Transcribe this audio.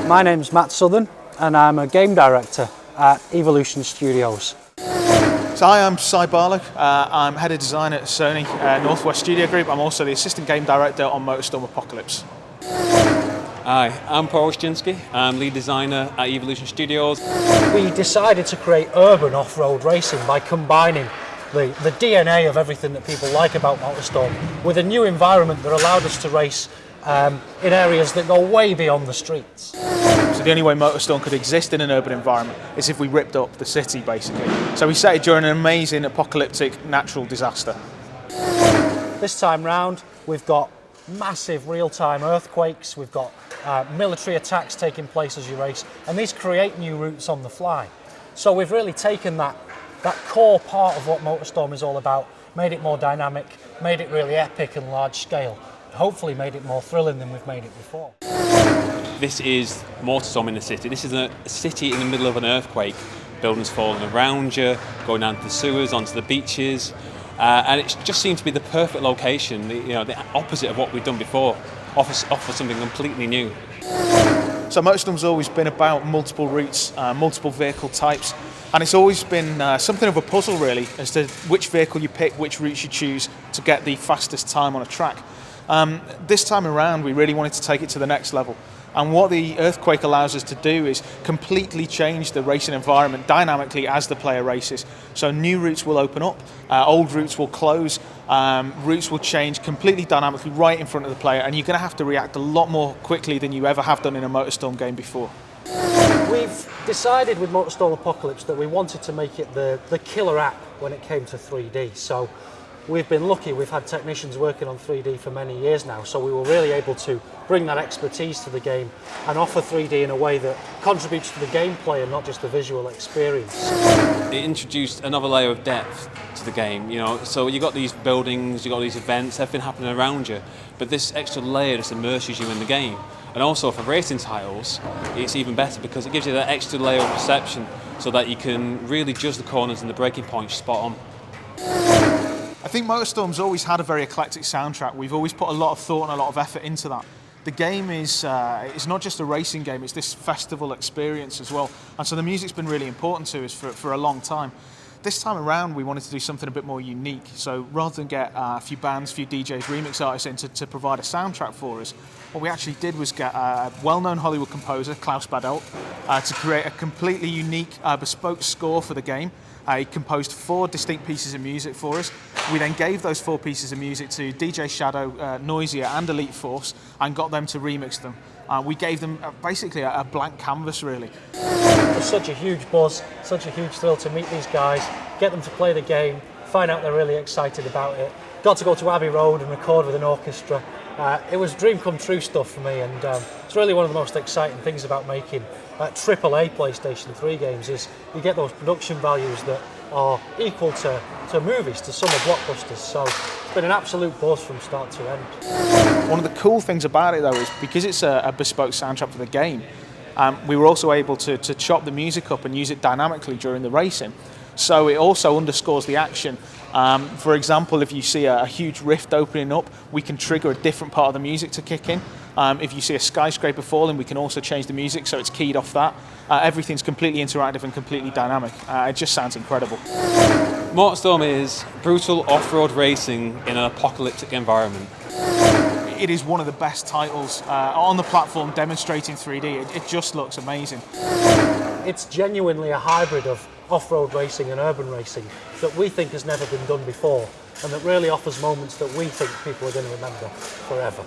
My name's Matt Southern and I'm a game director at Evolution Studios. So hi, I'm Cy Barlow. I'm head of design at Sony Northwest Studio Group. I'm also the assistant game director on Motorstorm Apocalypse. Hi, I'm Paul Oszczynski. I'm lead designer at Evolution Studios. We decided to create urban off-road racing by combining the DNA of everything that people like about Motorstorm with a new environment that allowed us to race in areas that go way beyond the streets. So the only way Motorstorm could exist in an urban environment is if we ripped up the city, basically. So we set it during an amazing apocalyptic natural disaster. This time round, we've got massive real-time earthquakes, we've got military attacks taking place as you race, and these create new routes on the fly. So we've really taken that core part of what Motorstorm is all about, made it more dynamic, made it really epic and large scale, hopefully made it more thrilling than we've made it before. This is Motorstorm in the city. This is a city in the middle of an earthquake. Buildings falling around you, going down to the sewers, onto the beaches, and it just seemed to be the perfect location, the opposite of what we've done before, offer something completely new. So Motorstorm's always been about multiple routes, multiple vehicle types, and it's always been something of a puzzle really as to which vehicle you pick, which routes you choose to get the fastest time on a track. This time around we really wanted to take it to the next level, and what the earthquake allows us to do is completely change the racing environment dynamically as the player races. So new routes will open up, old routes will close, routes will change completely dynamically right in front of the player, and you're going to have to react a lot more quickly than you ever have done in a Motorstorm game before. We've decided with Motorstorm Apocalypse that we wanted to make it the killer app when it came to 3D. So we've been lucky, we've had technicians working on 3D for many years now, so we were really able to bring that expertise to the game and offer 3D in a way that contributes to the gameplay and not just the visual experience. It introduced another layer of depth to the game, so you got these buildings, you got these events, everything happening around you, but this extra layer just immerses you in the game. And also for racing titles, it's even better because it gives you that extra layer of perception so that you can really judge the corners and the braking points spot on. I think Motorstorm's always had a very eclectic soundtrack. We've always put a lot of thought and a lot of effort into that. The game is not just a racing game, it's this festival experience as well. And so the music's been really important to us for a long time. This time around we wanted to do something a bit more unique. So rather than get a few bands, a few DJs, remix artists in to provide a soundtrack for us, what we actually did was get a well-known Hollywood composer, Klaus Badelt, to create a completely unique bespoke score for the game. He composed 4 distinct pieces of music for us. We then gave those 4 pieces of music to DJ Shadow, Noisia and Elite Force and got them to remix them. We gave them basically a blank canvas really. It was such a huge buzz, such a huge thrill to meet these guys, get them to play the game, find out they're really excited about it. Got to go to Abbey Road and record with an orchestra. It was dream come true stuff for me, and it's really one of the most exciting things about making AAA PlayStation 3 games is you get those production values that are equal to movies, to summer blockbusters, so it's been an absolute buzz from start to end. One of the cool things about it though is because it's a bespoke soundtrack for the game, we were also able to chop the music up and use it dynamically during the racing. So it also underscores the action. For example, if you see a huge rift opening up, we can trigger a different part of the music to kick in. If you see a skyscraper falling, we can also change the music so it's keyed off that. Everything's completely interactive and completely dynamic. It just sounds incredible. Motorstorm is brutal off-road racing in an apocalyptic environment. It is one of the best titles on the platform demonstrating 3D. It just looks amazing. It's genuinely a hybrid of off-road racing and urban racing that we think has never been done before, and that really offers moments that we think people are going to remember forever.